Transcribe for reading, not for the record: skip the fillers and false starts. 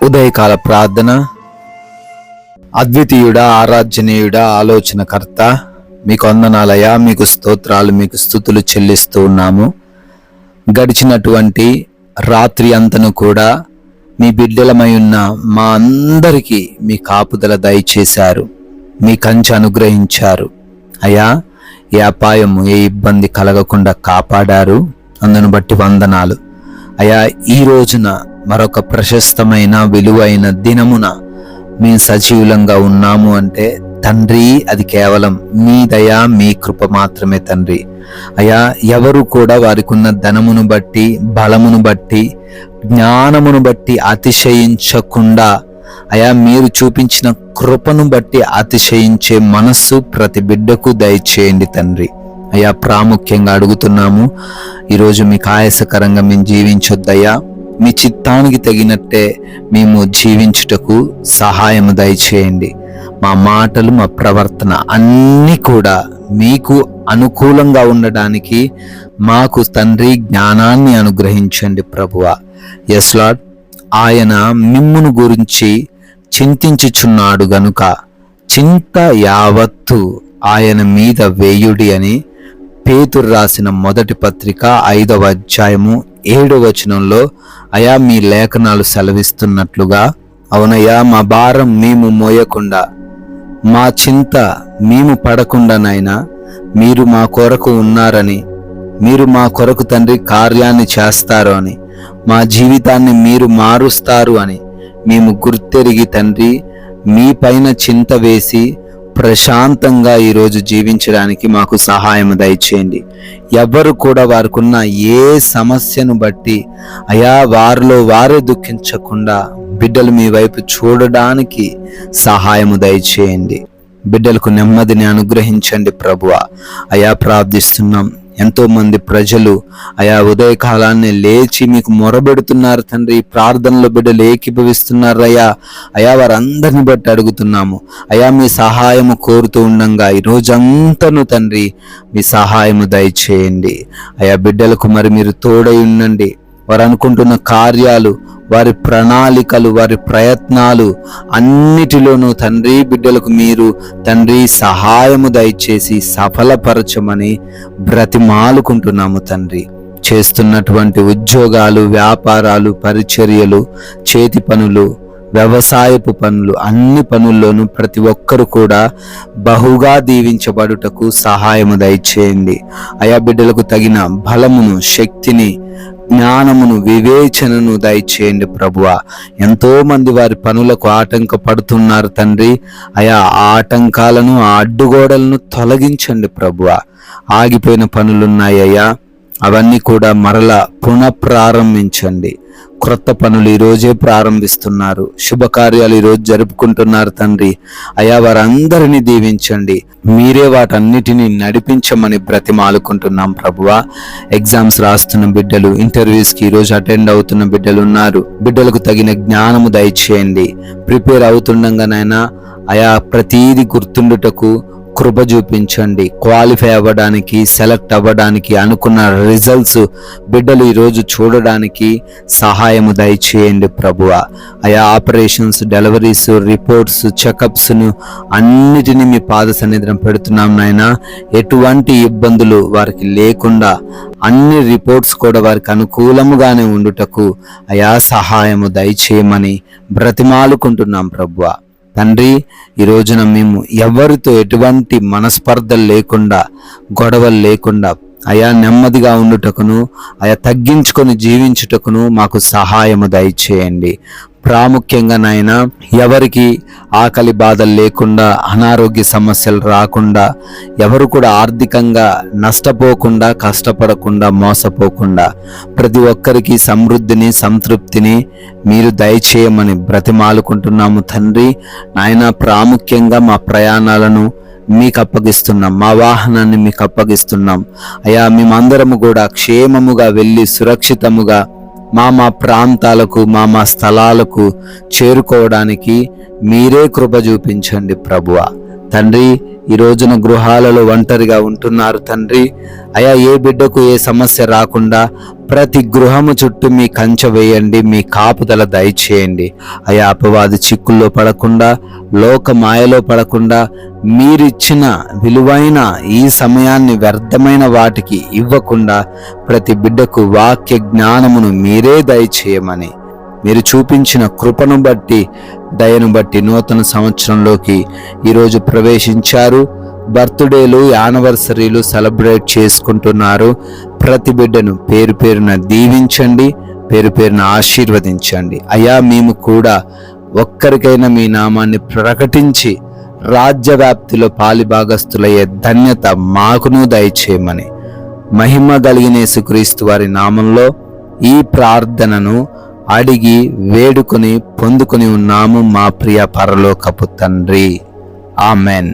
ఉదయకాల ప్రార్థన. అద్వితీయుడా, ఆరాధ్యనీయుడా, ఆలోచనకర్త, మీకు వందనాలయ్యా, మీకు స్తోత్రాలు, మీకు స్తుతులు చెల్లిస్తూ ఉన్నాము. గడిచినటువంటి రాత్రి అంతను కూడా మీ బిడ్డలమై ఉన్న మా అందరికీ మీ కాపుదల దయచేశారు, మీ కంచె అనుగ్రహించారు అయ్యా. ఏ అపాయము, ఏ ఇబ్బంది కలగకుండా కాపాడారు. అందును బట్టి వందనాలు అయ్యా. ఈ రోజున మరొక ప్రశస్తమైన విలువైన దినమున మేము సజీవులంగా ఉన్నాము అంటే తండ్రి, అది కేవలం మీ దయ, మీ కృప మాత్రమే తండ్రి. అయ్యా, ఎవరు కూడా వారికి ఉన్న ధనమును బట్టి, బలమును బట్టి, జ్ఞానమును బట్టి అతిశయించకుండా అయ్యా, మీరు చూపించిన కృపను బట్టి అతిశయించే మనస్సు ప్రతి బిడ్డకు దయచేయండి తండ్రి. అయ్యా, ప్రాముఖ్యంగా అడుగుతున్నాము, ఈరోజు మీకు ఆయాసకరంగా మేము జీవించొద్దయ్యా. మీ చిత్తానికి తగినట్టే మేము జీవించుటకు సహాయము దయచేయండి. మా మాటలు, మా ప్రవర్తన అన్నీ కూడా మీకు అనుకూలంగా ఉండడానికి మాకు తండ్రి జ్ఞానాన్ని అనుగ్రహించండి ప్రభువా. ఎస్ లార్డ్, ఆయన మిమ్మును గురించి చింతించుచున్నాడు గనుక చింత యావత్తు ఆయన మీద వేయుడి అని పేతురు రాసిన మొదటి పత్రిక 5వ అధ్యాయము 7వ వచనంలో అయా మీ లేఖనాలు సెలవిస్తున్నట్లుగా, అవునయ్యా, మా భారం మేము మోయకుండా, మా చింత మేము పడకుండానైనా మీరు మా కొరకు ఉన్నారని, మీరు మా కొరకు తండ్రి కార్యాన్ని చేస్తారు అని, మా జీవితాన్ని మీరు మారుస్తారు అని మేము గుర్తెరిగి తండ్రి మీ పైన చింత వేసి ప్రశాంతంగా ఈరోజు జీవించడానికి మాకు సహాయం దయచేయండి. ఎవరు కూడా వారికున్న ఏ సమస్యను బట్టి అయా వారిలో వారే దుఃఖించకుండా బిడ్డలు మీ వైపు చూడడానికి సహాయము దయచేయండి. బిడ్డలకు నెమ్మదిని అనుగ్రహించండి ప్రభువా. అయా, ప్రార్థిస్తున్నాం. ఎంతో మంది ప్రజలు అయా ఉదయకాలాన్ని లేచి మీకు మొరబెడుతున్నారు తండ్రి. ప్రార్థనలో బిడ్డలు ఏకీభవిస్తున్నారు అయ్యా. అయా, వారందరిని బట్టి అడుగుతున్నాము అయా, మీ సహాయము కోరుతూ ఉండంగా ఈ రోజంతను తండ్రి మీ సహాయము దయచేయండి అయా. బిడ్డలకు మరి మీరు తోడై ఉండండి. వారు అనుకుంటున్న కార్యాలు, వారి ప్రణాళికలు, వారి ప్రయత్నాలు అన్నిటిలోనూ తండ్రి బిడ్డలకు మీరు తండ్రి సహాయము దయచేసి సఫలపరచమని బ్రతిమాలుకుంటున్నాము తండ్రి. చేస్తున్నటువంటి ఉద్యోగాలు, వ్యాపారాలు, పరిచర్యలు, చేతి పనులు, వ్యవసాయపు పనులు, అన్ని పనుల్లోనూ ప్రతి ఒక్కరు కూడా బహుగా దీవించబడుటకు సహాయము దయచేయండి అయా. బిడ్డలకు తగిన బలమును, శక్తిని, జ్ఞానమును, వివేచనను దయచేయండి ప్రభువా. ఎంతో మంది వారి పనులకు ఆటంకపడుతున్నారు తండ్రి. అయా, ఆ ఆటంకాలను, ఆ అడ్డుగోడలను తొలగించండి ప్రభువా. ఆగిపోయిన పనులున్నాయ్యా, అవన్నీ కూడా మరలా పునఃప్రారంభించండి. క్రొత్త పనులు ఈరోజే ప్రారంభిస్తున్నారు. శుభకార్యాలు ఈరోజు జరుపుకుంటున్నారు తండ్రి. అయా, వారందరినీ దీవించండి. మీరే వాటన్నిటినీ నడిపించమని బ్రతిమాలుకుంటున్నాం ప్రభువా. ఎగ్జామ్స్ రాస్తున్న బిడ్డలు, ఇంటర్వ్యూస్కి ఈరోజు అటెండ్ అవుతున్న బిడ్డలు ఉన్నారు. బిడ్డలకు తగిన జ్ఞానము దయచేయండి. ప్రిపేర్ అవుతుండగానైనా అయా ప్రతీది గుర్తుండుటకు కృప చూపించండి. క్వాలిఫై అవ్వడానికి, సెలెక్ట్ అవ్వడానికి, అనుకున్న రిజల్ట్స్ బిడ్డలు ఈరోజు చూడడానికి సహాయము దయచేయండి ప్రభువా. అయా, ఆపరేషన్స్, డెలివరీస్, రిపోర్ట్స్, చెకప్స్ను అన్నిటినీ మీ పాద సన్నిధిలో పెడుతున్నాం నాయనా. ఎటువంటి ఇబ్బందులు వారికి లేకుండా అన్ని రిపోర్ట్స్ కూడా వారికి అనుకూలముగానే ఉండుటకు అయా సహాయము దయచేయమని బ్రతిమాలుకుంటున్నాం ప్రభువా. తండ్రి, ఈ రోజున మేము ఎవరితో ఎటువంటి మనస్పర్ధలు లేకుండా, గొడవలు లేకుండా అయా నెమ్మదిగా ఉండుటకును, అయా తగ్గించుకొని జీవించుటకును మాకు సహాయము దయచేయండి. ప్రాముఖ్యంగా నాయన, ఎవరికి ఆకలి బాధలు లేకుండా, అనారోగ్య సమస్యలు రాకుండా, ఎవరు కూడా ఆర్థికంగా నష్టపోకుండా, కష్టపడకుండా, మోసపోకుండా ప్రతి ఒక్కరికి సమృద్ధిని, సంతృప్తిని మీరు దయచేయమని బ్రతిమాలుకుంటున్నాము తండ్రి. నాయన, ప్రాముఖ్యంగా మా ప్రయాణాలను మీకు అప్పగిస్తున్నాం, మా వాహనాన్ని మీకు అప్పగిస్తున్నాం అయా. మేమందరము కూడా క్షేమముగా వెళ్ళి సురక్షితముగా మా ప్రాంతాలకు, మా స్థలాలకు చేరుకోవడానికి మీరే కృప చూపించండి ప్రభువా. తండ్రి, ఈ రోజున గృహాలలో ఒంటరిగా ఉంటున్నారు తండ్రి. అయా ఏ బిడ్డకు ఏ సమస్య రాకుండా ప్రతి గృహము చుట్టూ మీ కంచె వేయండి, మీ కాపుదల దయచేయండి. అయా అపవాది చిక్కుల్లో పడకుండా, లోక మాయలో పడకుండా మీరిచ్చిన విలువైన ఈ సమయాన్ని వ్యర్థమైన వాటికి ఇవ్వకుండా ప్రతి బిడ్డకు వాక్య జ్ఞానమును మీరే దయచేయమని, మీరు చూపించిన కృపను బట్టి, దయను బట్టి నూతన సంవత్సరంలోకి ఈరోజు ప్రవేశించారు. బర్త్డేలు, యానివర్సరీలు సెలబ్రేట్ చేసుకుంటున్నారు. ప్రతి బిడ్డను పేరు పేరున దీవించండి, పేరు పేరున ఆశీర్వదించండి. అయా మేము కూడా ఒక్కరికైనా మీ నామాన్ని ప్రకటించి రాజ్య వ్యాప్తిలో పాలిభాగస్తులయ్యే ధన్యత మాకును దయచేయమని, మహిమ కలిగిన యేసుక్రీస్తు వారి నామంలో ఈ ప్రార్థనను అడిగి వేడుకొని పొందుకొని ఉన్నాము మా ప్రియ పరలోకపు తండ్రి. ఆమెన్.